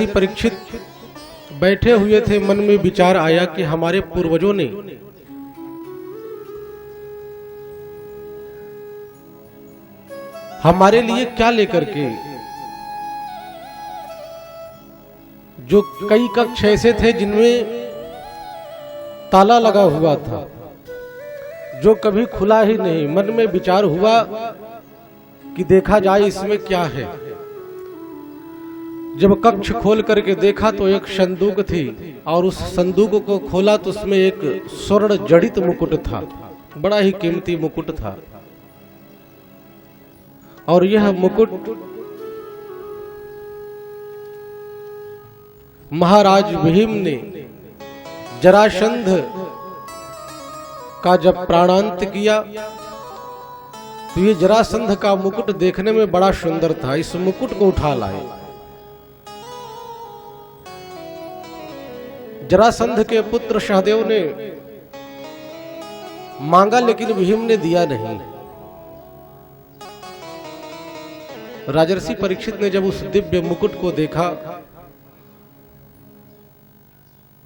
परीक्षित बैठे हुए थे, मन में विचार आया कि हमारे पूर्वजों ने हमारे लिए क्या लेकर के, जो कई कक्ष ऐसे थे जिनमें ताला लगा हुआ था, जो कभी खुला ही नहीं। मन में विचार हुआ कि देखा जाए इसमें क्या है। जब कक्ष खोल करके देखा तो एक संदूक थी, और उस संदूक को खोला तो उसमें एक स्वर्ण जड़ित मुकुट था, बड़ा ही कीमती मुकुट था। और यह मुकुट महाराज भीम ने जरासंध का जब प्राणांत किया तो ये जरासंध का मुकुट देखने में बड़ा सुंदर था। इस मुकुट को उठा लाए। जरासंध के पुत्र सहदेव ने मांगा, लेकिन भीम ने दिया नहीं। राजर्षि परीक्षित ने जब उस दिव्य मुकुट को देखा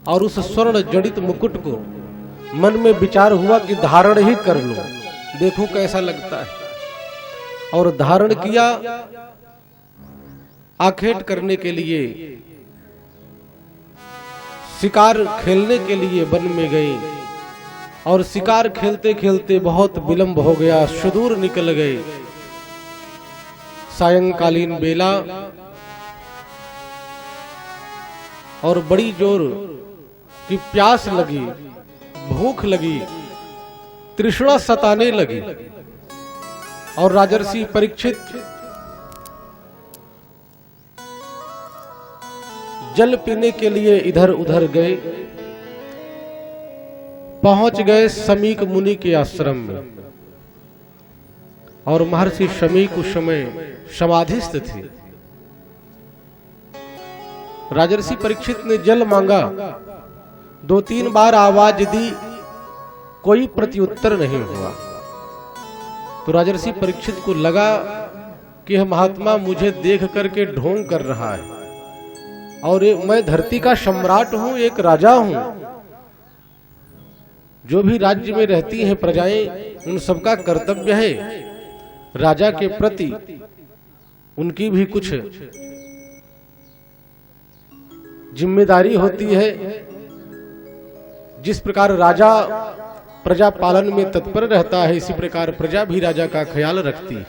और उस स्वर्ण जड़ित मुकुट को, मन में विचार हुआ कि धारण ही कर लूं, देखूं कैसा लगता है। और धारण किया। आखेट करने के लिए, शिकार खेलने के लिए वन में गए, और शिकार खेलते खेलते बहुत विलंब हो गया, सुदूर निकल गए। सायंकालीन बेला और बड़ी जोर की प्यास लगी, भूख लगी, तृष्णा सताने लगी। और राजर्षि परीक्षित जल पीने के लिए इधर उधर गए। पहुंच गए शमीक मुनि के आश्रम में, और महर्षि शमीक उस समय समाधिस्थ थे। राजर्षि परीक्षित ने जल मांगा, 2-3 बार आवाज दी, कोई प्रत्युत्तर नहीं हुआ। तो राजर्षि परीक्षित को लगा कि यह महात्मा मुझे देख करके ढोंग कर रहा है, और मैं धरती का सम्राट हूं, एक राजा हूं। जो भी राज्य में रहती हैं प्रजाएं, उन सबका कर्तव्य है राजा के प्रति उनकी भी कुछ जिम्मेदारी होती है। जिस प्रकार राजा प्रजा पालन में तत्पर रहता है, इसी प्रकार प्रजा भी राजा का ख्याल रखती है।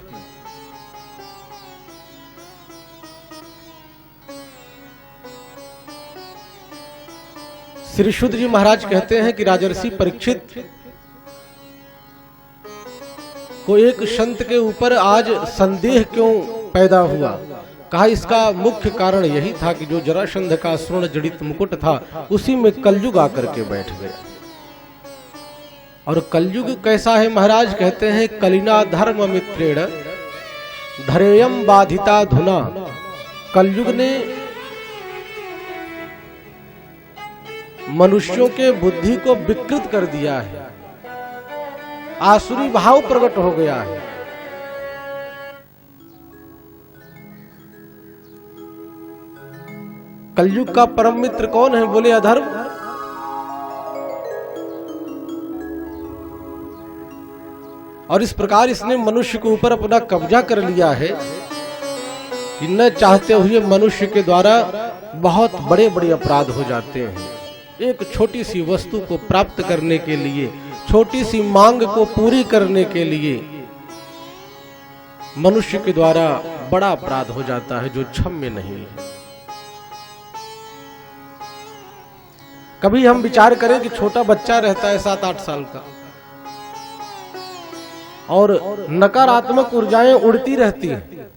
श्री शुद्ध जी महाराज कहते हैं कि राजर्षि परीक्षित को एक संत के ऊपर आज संदेह क्यों पैदा हुआ। कहा इसका मुख्य कारण यही था कि जो जरासंध का स्वर्ण जड़ित मुकुट था, उसी में कलयुग आकर के बैठ गया। और कलयुग कैसा है महाराज कहते हैं, कलिना धर्म मित्रेण धरेयम बाधिता धुना। कलयुग ने मनुष्यों के बुद्धि को विकृत कर दिया है, आसुरी भाव प्रकट हो गया है। कलयुग का परम मित्र कौन है? बोले अधर्म। और इस प्रकार इसने मनुष्य के ऊपर अपना कब्जा कर लिया है कि न चाहते हुए मनुष्य के द्वारा बहुत बड़े बड़े अपराध हो जाते हैं। एक छोटी सी वस्तु को प्राप्त करने के लिए, छोटी सी मांग को पूरी करने के लिए मनुष्य के द्वारा बड़ा अपराध हो जाता है, जो क्षम्य नहीं है। कभी हम विचार करें कि छोटा बच्चा रहता है 7-8 साल का, और नकारात्मक ऊर्जाएं उड़ती रहती हैं,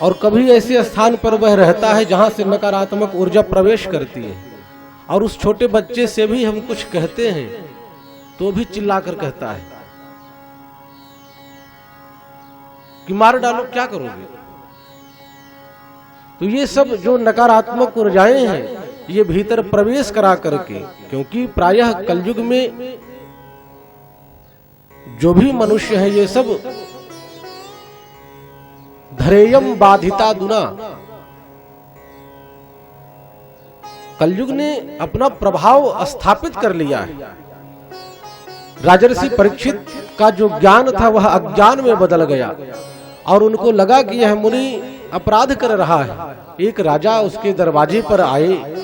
और कभी ऐसे स्थान पर वह रहता है जहां से नकारात्मक ऊर्जा प्रवेश करती है, और उस छोटे बच्चे से भी हम कुछ कहते हैं तो भी चिल्लाकर कहता है कि मार डालो, क्या करोगे। तो ये सब जो नकारात्मक ऊर्जाएं हैं, ये भीतर प्रवेश करा करके, क्योंकि प्रायः कलयुग में जो भी मनुष्य है ये सब धरेयम बाधिता दुना, कलयुग ने अपना प्रभाव स्थापित कर लिया है। राजर्षि परीक्षित का जो ज्ञान था वह अज्ञान में बदल गया और उनको लगा कि यह मुनि अपराध कर रहा है। एक राजा उसके दरवाजे पर आए,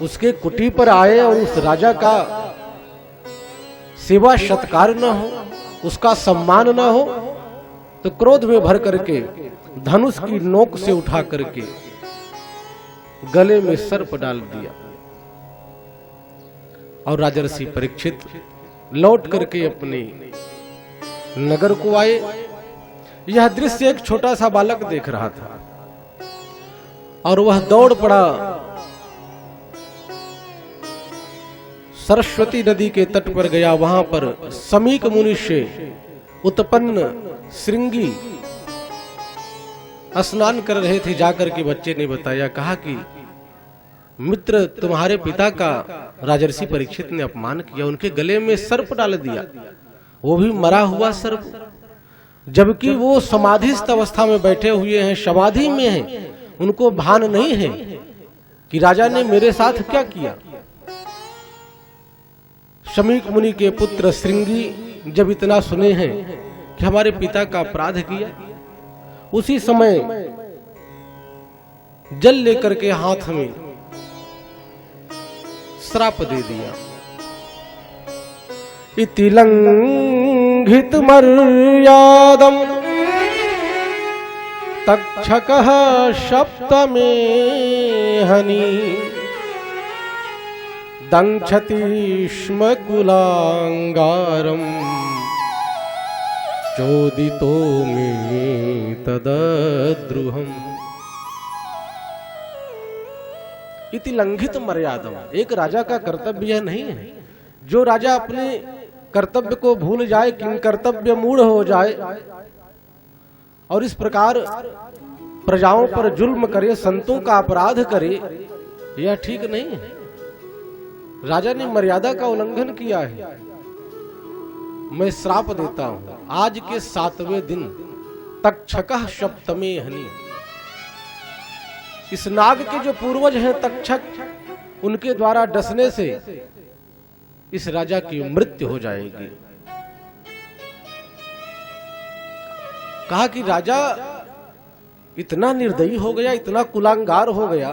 उसके कुटी पर आए और उस राजा का सेवा सत्कार न हो, उसका सम्मान न हो, तो क्रोध में भर करके धनुष की नोक से उठा करके गले में सर्प डाल दिया। और राजर्षि परीक्षित लौट करके अपने नगर को आए। यह दृश्य एक छोटा सा बालक देख रहा था और वह दौड़ पड़ा सरस्वती नदी के तट पर गया। वहां पर समीक मुनि से उत्पन्न श्रृंगी स्नान कर रहे थे। जाकर के बच्चे ने बताया, कहा कि मित्र, तुम्हारे पिता का राजर्षि परीक्षित ने अपमान किया, उनके गले में सर्प डाल दिया, वो भी मरा हुआ सर्प, जबकि वो समाधिस्थ अवस्था में बैठे हुए हैं, समाधि में हैं। उनको भान नहीं है कि राजा ने मेरे साथ क्या किया। शमीक मुनि के पुत्र श्रृंगी जब इतना सुने हैं कि हमारे पिता का अपराध किया, उसी समय जल लेकर के हाथ में श्राप दे दिया। इति लंघित मर्यादम तक्षकः सप्तमे हनि दंक्षति स्म कुलांगारम चोदितो मे तदद्रुहम्। इति लंघित मर्यादम, एक राजा का कर्तव्य यह नहीं है। जो राजा अपने कर्तव्य को भूल जाए, किन कर्तव्य मूढ़ हो जाए और इस प्रकार प्रजाओं पर जुल्म करे, संतों का अपराध करे, यह ठीक नहीं है। राजा ने मर्यादा का उल्लंघन किया है। मैं श्राप देता हूं, आज के 7वें दिन तक्षकः सप्तमे हनि, इस नाग के जो पूर्वज हैं तक्षक, उनके द्वारा डसने से इस राजा की मृत्यु हो जाएगी। कहा कि राजा इतना निर्दयी हो गया, इतना कुलांगार हो गया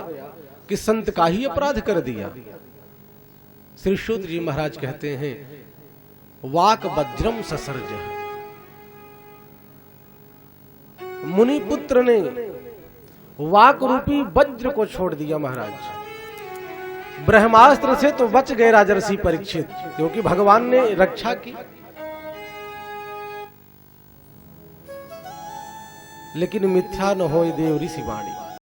कि संत का ही अपराध कर दिया। श्री शुद्ध जी महाराज कहते हैं, वाक वज्रम ससर्ज, मुनि पुत्र ने वाक रूपी वज्र को छोड़ दिया। महाराज ब्रह्मास्त्र से तो बच गए राजर्षि परीक्षित, क्योंकि भगवान ने रक्षा की, लेकिन मिथ्या न होए देव ऋषि वाणी।